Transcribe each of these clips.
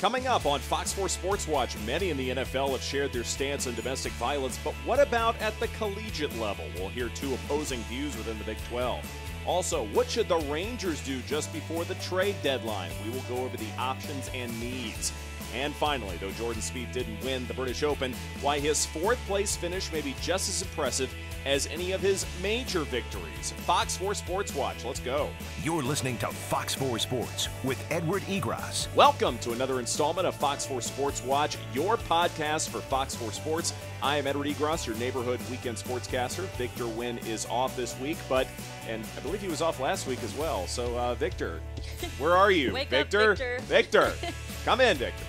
Coming up on Fox 4 Sports Watch, many in the NFL have shared their stance on domestic violence, but what about at the collegiate level? We'll hear two opposing views within the Big 12. Also, what should the Rangers do just before the trade deadline? We will go over the options and needs. And finally, though Jordan Spieth didn't win the British Open, why his fourth-place finish may be just as impressive as any of his major victories. Fox 4 Sports Watch, let's go. You're listening to Fox 4 Sports with Edward Egros. Welcome to another installment of Fox 4 Sports Watch, your podcast for Fox 4 Sports. I am Edward Egros, your neighborhood weekend sportscaster. Victor Wynn is off this week, and I believe he was off last week as well. So, Victor, where are you? Wake Victor? up, Victor. Victor, come in, Victor.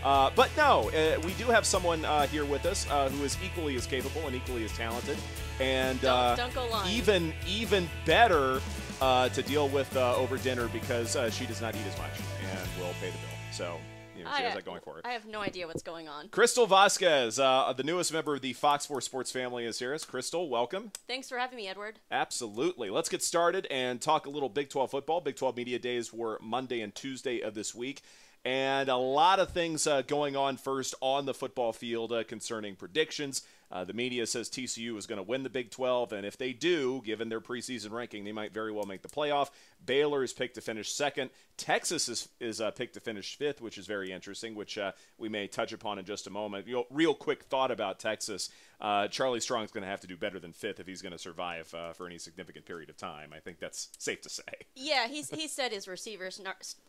But no, we do have someone here with us who is equally as capable and equally as talented, and don't go lying. even better to deal with over dinner because she does not eat as much and will pay the bill. So she has that going for her. I have no idea what's going on. Crystal Vasquez, the newest member of the Fox 4 Sports family, is here. Crystal, welcome. Thanks for having me, Edward. Absolutely. Let's get started and talk a little Big 12 football. Big 12 Media Days were Monday and Tuesday of this week. And a lot of things going on first on the football field concerning predictions. The media says TCU is going to win the Big 12, and if they do, given their preseason ranking, they might very well make the playoff. Baylor is picked to finish second. Texas is picked to finish fifth, which is very interesting, which we may touch upon in just a moment. Real quick thought about Texas. Charlie Strong's going to have to do better than fifth if he's going to survive for any significant period of time. I think that's safe to say. Yeah, he said his receivers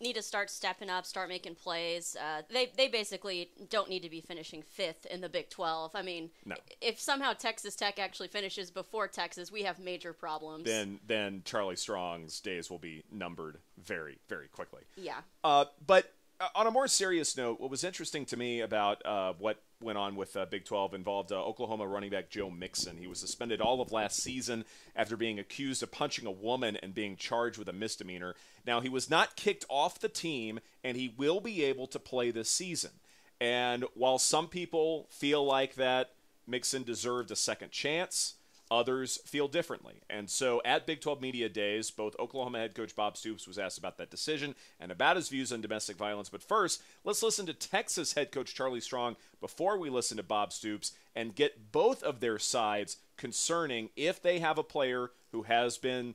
need to start stepping up, start making plays. They basically don't need to be finishing fifth in the Big 12. I mean, no. If somehow Texas Tech actually finishes before Texas, we have major problems. Then Charlie Strong's days will be numbered very, very quickly. Yeah. But on a more serious note, what was interesting to me about what went on with Big 12 involved Oklahoma running back Joe Mixon. He was suspended all of last season after being accused of punching a woman and being charged with a misdemeanor. Now, he was not kicked off the team, and he will be able to play this season. And while some people feel like that Mixon deserved a second chance, others feel differently. And so at Big 12 Media Days, both Oklahoma head coach Bob Stoops was asked about that decision and about his views on domestic violence. But first, let's listen to Texas head coach Charlie Strong before we listen to Bob Stoops and get both of their sides concerning if they have a player who has been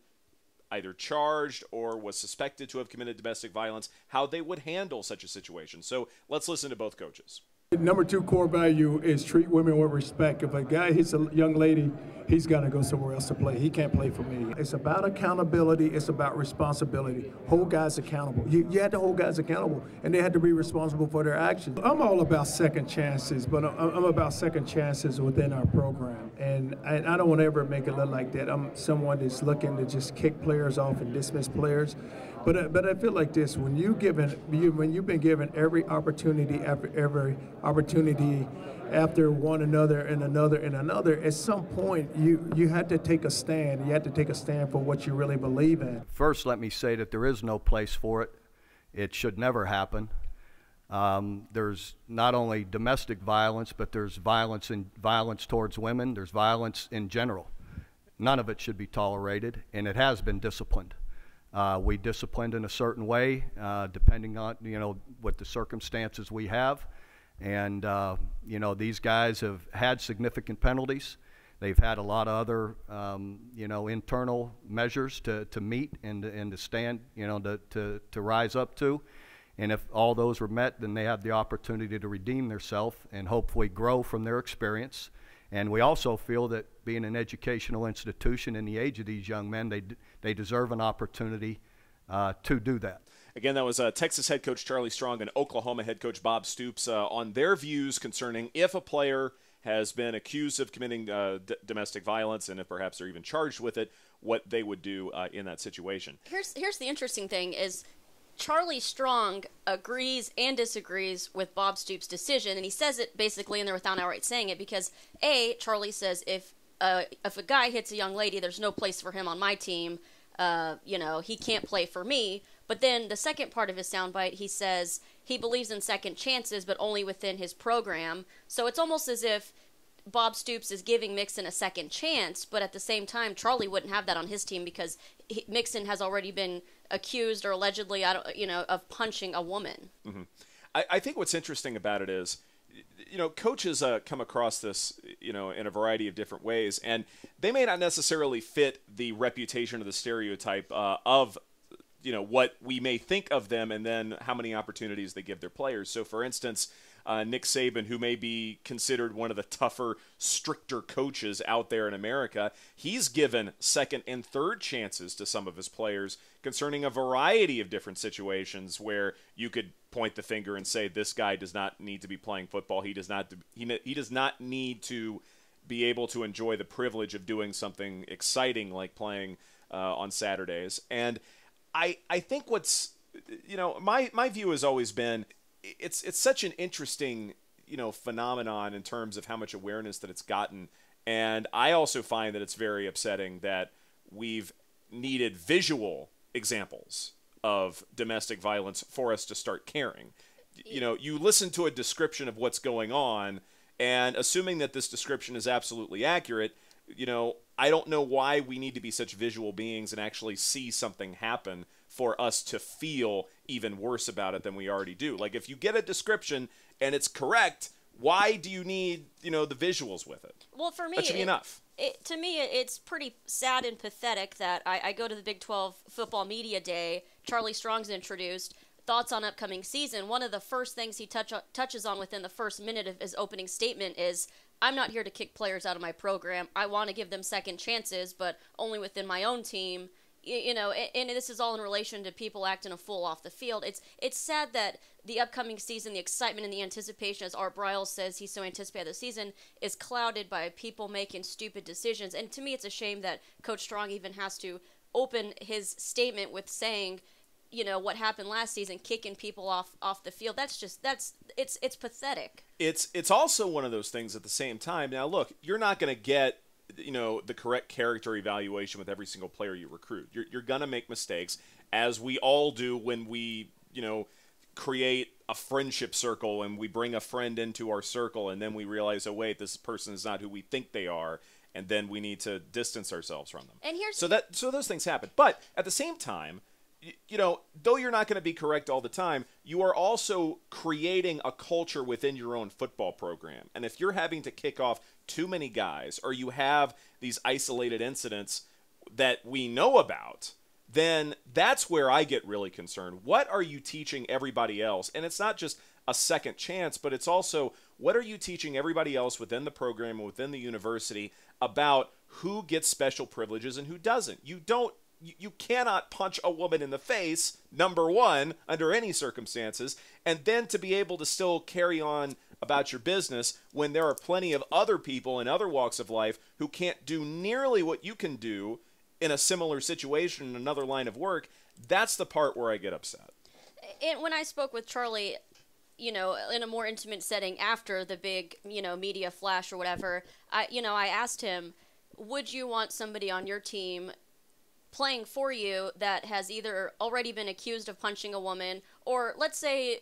either charged or was suspected to have committed domestic violence, how they would handle such a situation. So let's listen to both coaches. Number two core value is treat women with respect. If a guy hits a young lady, he's got to go somewhere else to play. He can't play for me. It's about accountability. It's about responsibility. Hold guys accountable. You have to hold guys accountable, and they have to be responsible for their actions. I'm all about second chances, but I'm about second chances within our program. And I don't want to ever make it look like that. I'm someone that's looking to just kick players off and dismiss players. But I feel like this: when you've been given every opportunity after every opportunity after one another and another and another, at some point you had to take a stand. You had to take a stand for what you really believe in. First, let me say that there is no place for it. It should never happen. There's not only domestic violence, but there's violence towards women. There's violence in general. None of it should be tolerated, and it has been disciplined. We disciplined in a certain way, depending on, what the circumstances we have. And, these guys have had significant penalties. They've had a lot of other, internal measures to meet and to stand, to rise up to. And if all those were met, then they have the opportunity to redeem themselves and hopefully grow from their experience. And we also feel that being an educational institution in the age of these young men, they deserve an opportunity to do that. Again, that was Texas head coach Charlie Strong and Oklahoma head coach Bob Stoops on their views concerning if a player has been accused of committing domestic violence and if perhaps they're even charged with it, what they would do in that situation. Here's the interesting thing is Charlie Strong agrees and disagrees with Bob Stoops' decision, and he says it basically in there without outright saying it because, A, Charlie says if a guy hits a young lady, there's no place for him on my team. He can't play for me. But then the second part of his soundbite, he says he believes in second chances, but only within his program. So it's almost as if Bob Stoops is giving Mixon a second chance, but at the same time, Charlie wouldn't have that on his team because Mixon has already been accused or allegedly, of punching a woman. Mm-hmm. I think what's interesting about it is, coaches come across this, in a variety of different ways, and they may not necessarily fit the reputation or the stereotype of, what we may think of them and then how many opportunities they give their players. So, for instance, Nick Saban, who may be considered one of the tougher, stricter coaches out there in America, he's given second and third chances to some of his players concerning a variety of different situations where you could point the finger and say this guy does not need to be playing football. He does not need to be able to enjoy the privilege of doing something exciting like playing on Saturdays. And I think what's, my view has always been, it's such an interesting, phenomenon in terms of how much awareness that it's gotten. And I also find that it's very upsetting that we've needed visual examples of domestic violence for us to start caring. You listen to a description of what's going on, and assuming that this description is absolutely accurate, I don't know why we need to be such visual beings and actually see something happen for us to feel even worse about it than we already do. Like, if you get a description and it's correct, why do you need, the visuals with it? Well, for me, that should be enough. To me, it's pretty sad and pathetic that I go to the Big 12 Football Media Day, Charlie Strong's introduced, thoughts on upcoming season. One of the first things he touches on within the first minute of his opening statement is, I'm not here to kick players out of my program. I want to give them second chances, but only within my own team. And this is all in relation to people acting a fool off the field. It's sad that the upcoming season, the excitement and the anticipation, as Art Briles says he's so anticipated the season, is clouded by people making stupid decisions. And to me, it's a shame that Coach Strong even has to open his statement with saying, what happened last season, kicking people off the field. It's pathetic. It's also one of those things at the same time. Now, look, you're not going to get the correct character evaluation with every single player you recruit. You're going to make mistakes, as we all do when we, create a friendship circle and we bring a friend into our circle and then we realize, oh, wait, this person is not who we think they are, and then we need to distance ourselves from them. And so those things happen. But at the same time, though you're not going to be correct all the time, you are also creating a culture within your own football program. And if you're having to kick off too many guys, or you have these isolated incidents that we know about, then that's where I get really concerned. What are you teaching everybody else? And it's not just a second chance, but it's also, what are you teaching everybody else within the program and within the university about who gets special privileges and who doesn't? You cannot punch a woman in the face, number one, under any circumstances, and then to be able to still carry on about your business when there are plenty of other people in other walks of life who can't do nearly what you can do in a similar situation in another line of work. That's the part where I get upset. And when I spoke with Charlie, in a more intimate setting after the big, media flash or whatever, I asked him, would you want somebody on your team playing for you that has either already been accused of punching a woman, or let's say,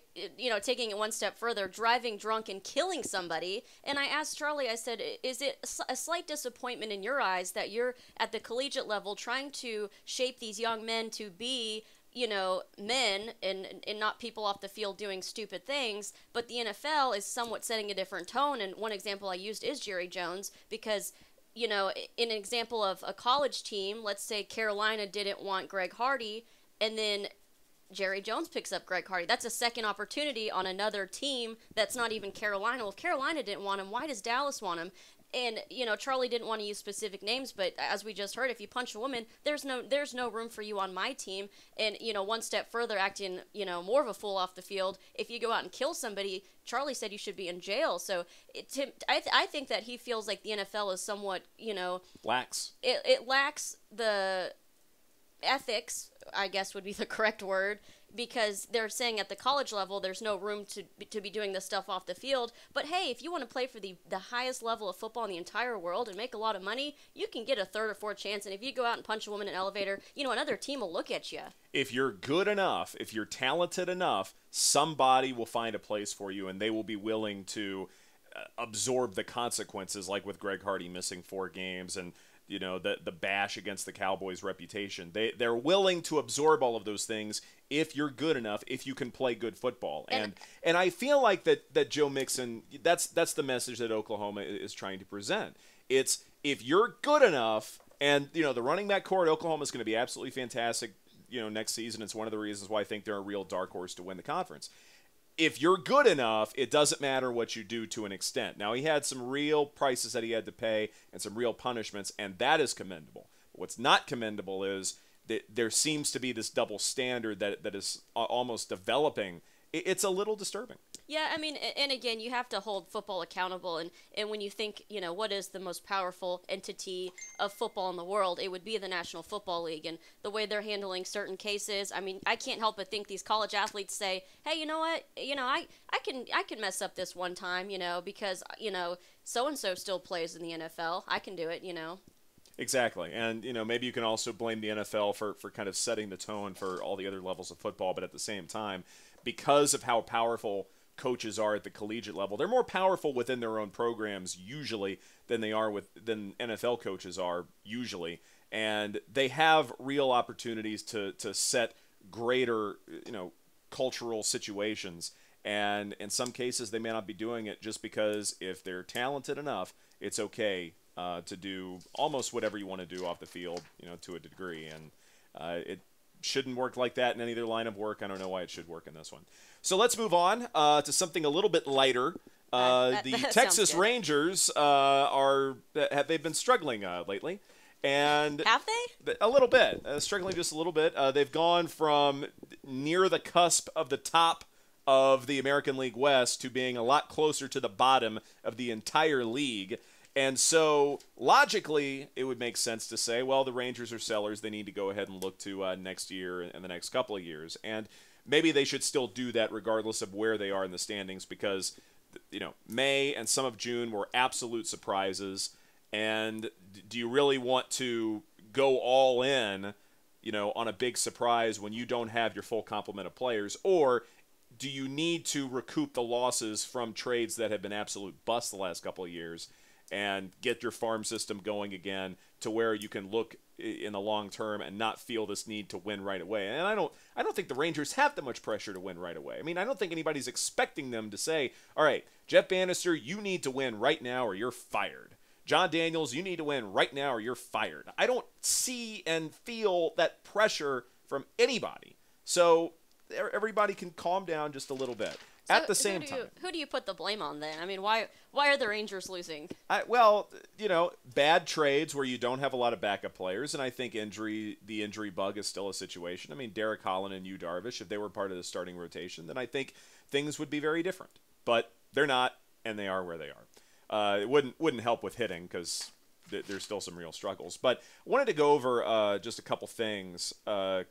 taking it one step further, driving drunk and killing somebody? And I asked Charlie, I said, is it a slight disappointment in your eyes that you're at the collegiate level trying to shape these young men to be, men and not people off the field doing stupid things, but the NFL is somewhat setting a different tone? And one example I used is Jerry Jones, because in an example of a college team, let's say Carolina didn't want Greg Hardy, and then Jerry Jones picks up Greg Hardy. That's a second opportunity on another team that's not even Carolina. Well, if Carolina didn't want him, why does Dallas want him? And, Charlie didn't want to use specific names, but as we just heard, if you punch a woman, there's no room for you on my team. And, one step further, acting, more of a fool off the field, if you go out and kill somebody, Charlie said you should be in jail. So I think that he feels like the NFL is somewhat, lax. It lacks the ethics, I guess would be the correct word, because they're saying at the college level there's no room to be doing this stuff off the field. But hey, if you want to play for the highest level of football in the entire world and make a lot of money, you can get a third or fourth chance. And if you go out and punch a woman in an elevator, another team will look at you. If you're good enough, if you're talented enough, somebody will find a place for you, and they will be willing to absorb the consequences, like with Greg Hardy missing 4 games and the bash against the Cowboys' reputation. They're willing to absorb all of those things if you're good enough, if you can play good football. And I feel like that Joe Mixon, that's the message that Oklahoma is trying to present. It's if you're good enough, and the running back core at Oklahoma is going to be absolutely fantastic, next season. It's one of the reasons why I think they're a real dark horse to win the conference. If you're good enough, it doesn't matter what you do to an extent. Now, he had some real prices that he had to pay and some real punishments, and that is commendable. What's not commendable is that there seems to be this double standard that is almost developing. It's a little disturbing. Yeah, I mean, and again, you have to hold football accountable. And when you think, what is the most powerful entity of football in the world, it would be the National Football League. And the way they're handling certain cases, I mean, I can't help but think these college athletes say, hey, you know what? I can mess up this one time, because, so-and-so still plays in the NFL. I can do it, Exactly. And, maybe you can also blame the NFL for kind of setting the tone for all the other levels of football. But at the same time, because of how powerful coaches are at the collegiate level, they're more powerful within their own programs usually than NFL coaches are usually. And they have real opportunities to set greater, cultural situations. And in some cases, they may not be doing it just because if they're talented enough, it's okay to do almost whatever you want to do off the field, to a degree. And it shouldn't work like that in any other line of work. I don't know why it should work in this one. So let's move on to something a little bit lighter. The Texas Rangers they've been struggling lately. And have they? A little bit. Struggling just a little bit. They've gone from near the cusp of the top of the American League West to being a lot closer to the bottom of the entire league. And so, logically, it would make sense to say, well, the Rangers are sellers. They need to go ahead and look to next year and the next couple of years. And maybe they should still do that regardless of where they are in the standings because, May and some of June were absolute surprises. And do you really want to go all in, on a big surprise when you don't have your full complement of players? Or do you need to recoup the losses from trades that have been absolute busts the last couple of years and get your farm system going again to where you can look in the long term and not feel this need to win right away? And I don't think the Rangers have that much pressure to win right away. I mean, I don't think anybody's expecting them to say, all right, Jeff Bannister, you need to win right now or you're fired. John Daniels, you need to win right now or you're fired. I don't see and feel that pressure from anybody. So everybody can calm down just a little bit. So at the same time, who do you put the blame on then? I mean, why are the Rangers losing? Bad trades where you don't have a lot of backup players, and I think the injury bug is still a situation. I mean, Derek Holland and Yu Darvish, if they were part of the starting rotation, then I think things would be very different. But they're not, and they are where they are. It wouldn't help with hitting because there's still some real struggles. But I wanted to go over just a couple things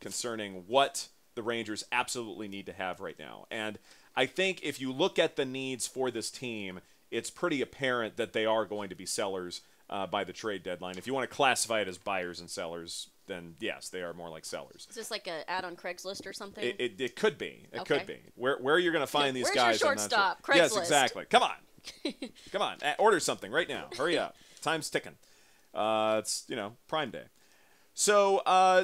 concerning what the Rangers absolutely need to have right now. And I think if you look at the needs for this team, it's pretty apparent that they are going to be sellers by the trade deadline. If you want to classify it as buyers and sellers, then yes, they are more like sellers. Is this like an ad on Craigslist or something? It could be. It could be. Where you're going to find these Where's guys? Where's your shortstop? Craigslist. Yes, exactly. Come on. Come on. Order something right now. Hurry up. Time's ticking. It's, Prime Day. So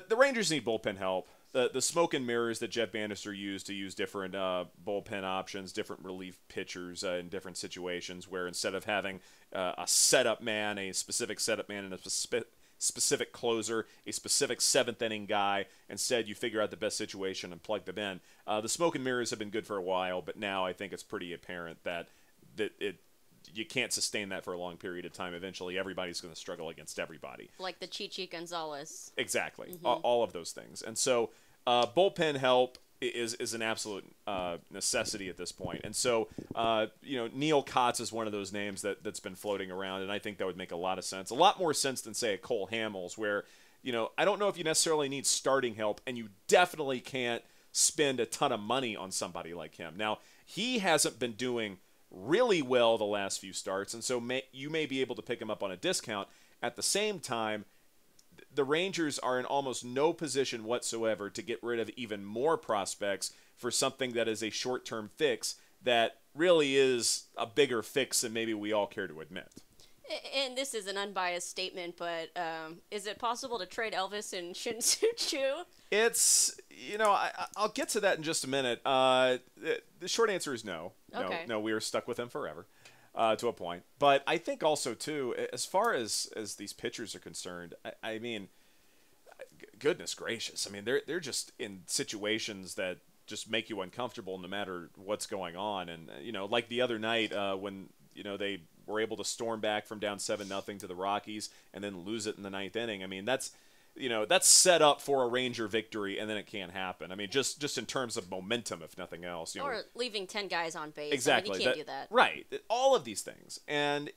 the Rangers need bullpen help. The smoke and mirrors that Jeff Bannister used to use different bullpen options, different relief pitchers in different situations, where instead of having a setup man, a specific setup man, and a specific closer, a specific seventh inning guy, instead you figure out the best situation and plug them in. The smoke and mirrors have been good for a while, but now I think it's pretty apparent that you can't sustain that for a long period of time. Eventually, everybody's going to struggle against everybody. Like the Chichi Gonzalez. Exactly. Mm-hmm. All of those things. And so bullpen help is an absolute necessity at this point. And so, Neil Kotz is one of those names that's been floating around, and I think that would make a lot of sense. A lot more sense than, say, a Cole Hamels, where, I don't know if you necessarily need starting help, and you definitely can't spend a ton of money on somebody like him. Now, he hasn't been doing really well the last few starts, and so you may be able to pick him up on a discount. At the same time, the Rangers are in almost no position whatsoever to get rid of even more prospects for something that is a short-term fix that really is a bigger fix than maybe we all care to admit. And this is an unbiased statement, but is it possible to trade Elvis and Shin-Soo Choo? It's, I'll get to that in just a minute. The short answer is no. Okay. No, we are stuck with him forever to a point. But I think also, too, as far as these pitchers are concerned, I mean, goodness gracious. I mean, they're just in situations that just make you uncomfortable no matter what's going on. And, like the other night when, they were able to storm back from down 7-0 to the Rockies and then lose it in the ninth inning. I mean, that's set up for a Ranger victory, and then it can't happen. I mean, just in terms of momentum, if nothing else. Or leaving 10 guys on base. Exactly. I mean, you can't do that. Right. All of these things. And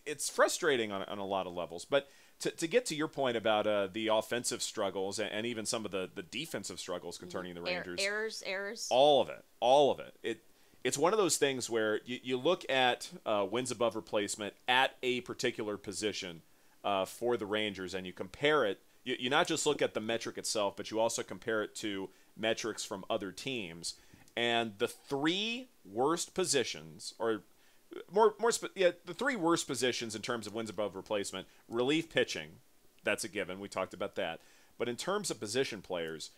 it's frustrating on a lot of levels. But to get to your point about the offensive struggles and even some of the defensive struggles concerning the Rangers. Errors. All of it. It's one of those things where you look at wins above replacement at a particular position for the Rangers, and you compare it. You not just look at the metric itself, but you also compare it to metrics from other teams. And the three worst positions, or the three worst positions in terms of wins above replacement, relief pitching, that's a given. We talked about that. But in terms of position players,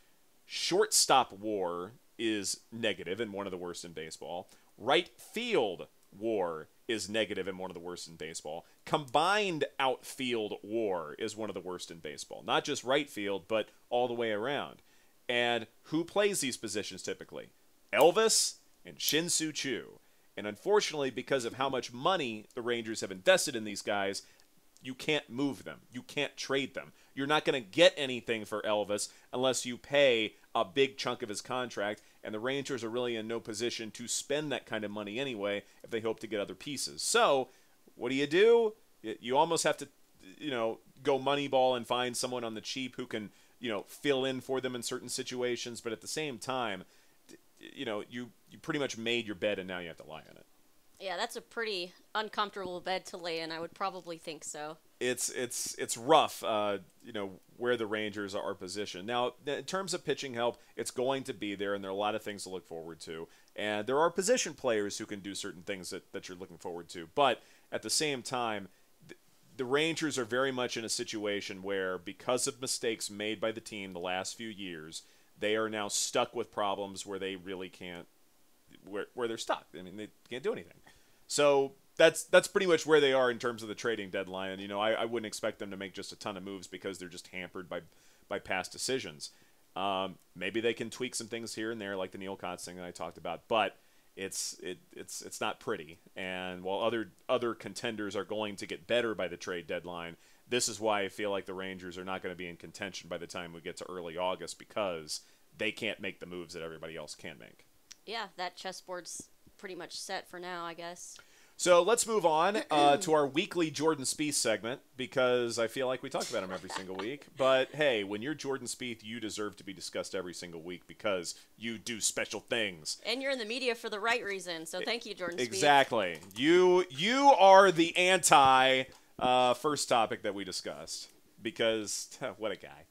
shortstop WAR is negative and one of the worst in baseball. Right field WAR is negative and one of the worst in baseball. Combined outfield WAR is one of the worst in baseball. Not just right field, but all the way around. And who plays these positions typically? Elvis and Shin-Soo Choo. And unfortunately, because of how much money the Rangers have invested in these guys, you can't move them. You can't trade them. You're not going to get anything for Elvis unless you pay a big chunk of his contract, and the Rangers are really in no position to spend that kind of money anyway if they hope to get other pieces. So what do? You almost have to, go Moneyball and find someone on the cheap who can, fill in for them in certain situations, but at the same time, you pretty much made your bed and now you have to lie on it. Yeah, that's a pretty uncomfortable bed to lay in. I would probably think so. It's rough, where the Rangers are positioned. Now, in terms of pitching help, it's going to be there, and there are a lot of things to look forward to. And there are position players who can do certain things that you're looking forward to. But at the same time, the Rangers are very much in a situation where, because of mistakes made by the team the last few years, they are now stuck with problems where they really can't, where they're stuck. I mean, they can't do anything. So that's pretty much where they are in terms of the trading deadline. And, I wouldn't expect them to make just a ton of moves because they're just hampered by past decisions. Maybe they can tweak some things here and there, like the Neil Kotz thing that I talked about, but it's not pretty. And while other contenders are going to get better by the trade deadline, this is why I feel like the Rangers are not going to be in contention by the time we get to early August, because they can't make the moves that everybody else can make. Yeah, that chessboard's pretty much set for now, I guess. So let's move on to our weekly Jordan Spieth segment, because I feel like we talk about him every single week. But hey, when you're Jordan Spieth, you deserve to be discussed every single week because you do special things. And you're in the media for the right reason, so thank you, Jordan Spieth. Exactly. You are the anti first topic that we discussed, because what a guy.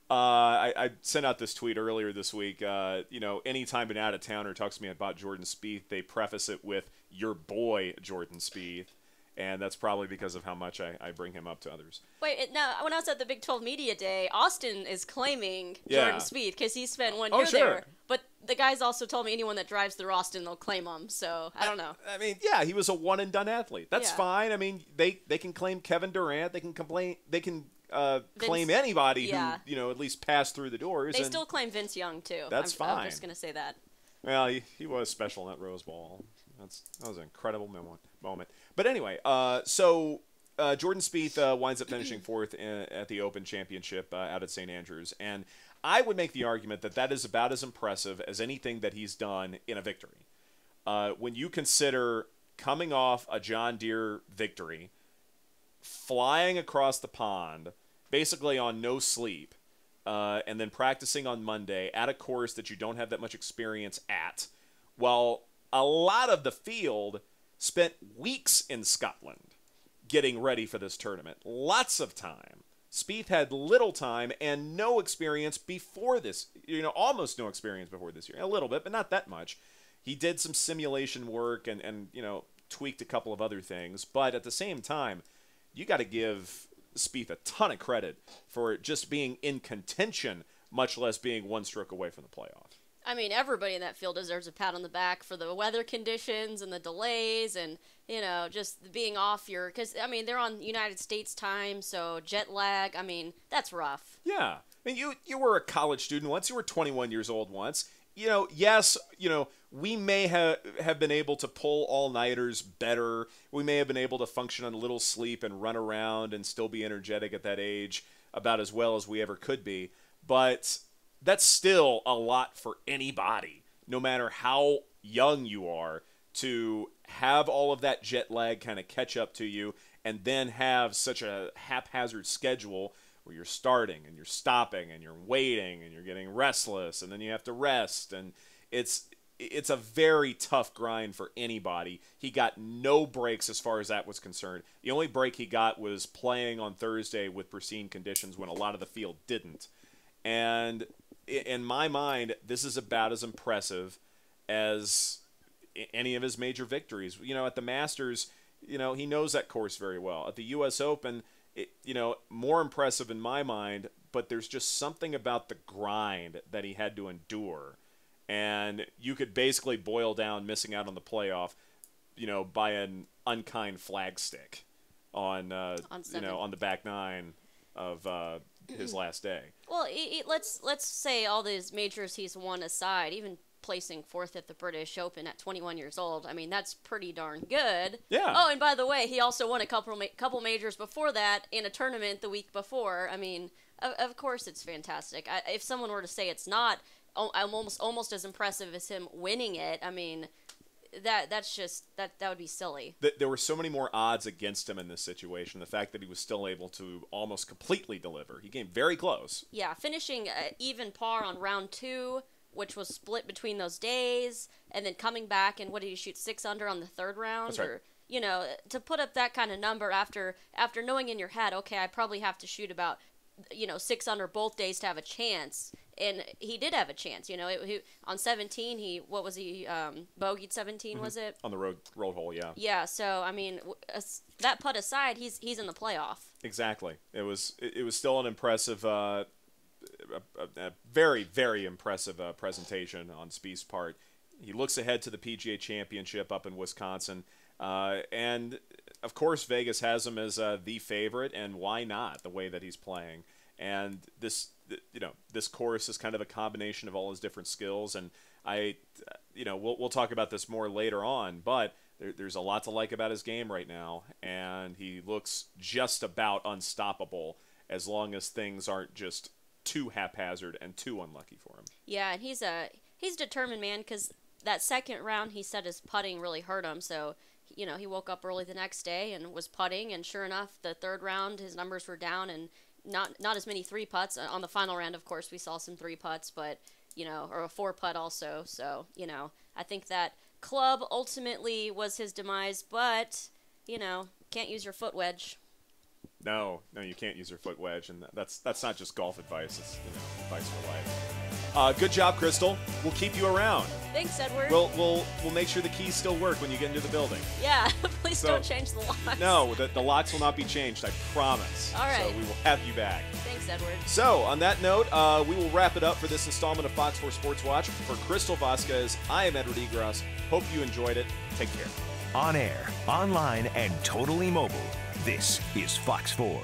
I sent out this tweet earlier this week. Anytime an out-of-towner talks to me about Jordan Spieth, they preface it with "your boy Jordan Spieth," and that's probably because of how much I bring him up to others. Wait, now when I was at the Big 12 Media Day, Austin is claiming Jordan Spieth because he spent 1 year there. But the guys also told me anyone that drives through Austin, they'll claim him. So I don't know. I mean, yeah, he was a one-and-done athlete. That's fine. I mean, they can claim Kevin Durant. They can claim anybody who at least passed through the doors. They still claim Vince Young too. That's fine. I'm just gonna say that. Well, he was special in that Rose Bowl. That was an incredible moment. But anyway, so Jordan Spieth winds up finishing fourth at the Open Championship out at St. Andrews, and I would make the argument that is about as impressive as anything that he's done in a victory. When you consider coming off a John Deere victory, flying across the pond, basically on no sleep, and then practicing on Monday at a course that you don't have that much experience at, while a lot of the field spent weeks in Scotland getting ready for this tournament. Lots of time. Spieth had little time and no experience before this, almost no experience before this year. A little bit, but not that much. He did some simulation work and tweaked a couple of other things. But at the same time, you got to give Spieth a ton of credit for just being in contention, much less being one stroke away from the playoff. I mean, everybody in that field deserves a pat on the back for the weather conditions and the delays and, you know, just being off your... Because, I mean, they're on United States time, so jet lag, I mean, that's rough. Yeah. I mean, you were a college student once. You were 21 years old once. You know, yes, you know, we may have been able to pull all-nighters better. We may have been able to function on a little sleep and run around and still be energetic at that age about as well as we ever could be. But that's still a lot for anybody, no matter how young you are, to have all of that jet lag kind of catch up to you and then have such a haphazard schedule where you're starting and you're stopping and you're waiting and you're getting restless and then you have to rest. And it's a very tough grind for anybody. He got no breaks as far as that was concerned. The only break he got was playing on Thursday with pristine conditions when a lot of the field didn't. And in my mind, this is about as impressive as any of his major victories. You know, at the Masters, you know, he knows that course very well. At the U.S. Open, you know, more impressive in my mind, but there's just something about the grind that he had to endure. And you could basically boil down missing out on the playoff, you know, by an unkind flagstick on you know, on the back nine of his last day. Well, let's say all these majors he's won aside, even placing fourth at the British Open at 21 years old. I mean, that's pretty darn good. Yeah. Oh, and by the way, he also won a couple majors before that in a tournament the week before. I mean, of course it's fantastic. If someone were to say it's not, I'm almost as impressive as him winning it. I mean, that's just that would be silly. There were so many more odds against him in this situation. The fact that he was still able to almost completely deliver. He came very close. Yeah, finishing even par on round 2, which was split between those days, and then coming back and what did he shoot, 6 under on the third round? That's right. Or, you know, to put up that kind of number after knowing in your head, okay, I probably have to shoot about, you know, 6 under both days to have a chance. And he did have a chance, you know. On 17, he bogeyed 17, was it? On the road hole, yeah. Yeah, so I mean, that putt aside, he's in the playoff. Exactly. It was still an impressive, a very, very impressive presentation on Spieth's part. He looks ahead to the PGA Championship up in Wisconsin, and of course Vegas has him as the favorite, and why not? The way that he's playing, and this course is kind of a combination of all his different skills, and we'll talk about this more later on, but there's a lot to like about his game right now, and he looks just about unstoppable as long as things aren't just too haphazard and too unlucky for him. Yeah, and he's a determined man, because that second round he said his putting really hurt him, so you know, he woke up early the next day and was putting, and sure enough, the third round his numbers were down, and not as many 3 putts. On the final round, of course, we saw some 3 putts, but you know, or a 4 putt also. So, you know, I think that club ultimately was his demise, but you know, can't use your foot wedge. No, you can't use your foot wedge, and that's not just golf advice. It's, you know, advice for life. Good job, Crystal. We'll keep you around. Thanks, Edward. We'll make sure the keys still work when you get into the building. Yeah, please don't change the locks. No, the locks will not be changed, I promise. All right. So we will have you back. Thanks, Edward. So, on that note, we will wrap it up for this installment of Fox 4 Sports Watch. For Crystal Vasquez, I am Edward Egros. Hope you enjoyed it. Take care. On air, online, and totally mobile, this is Fox 4.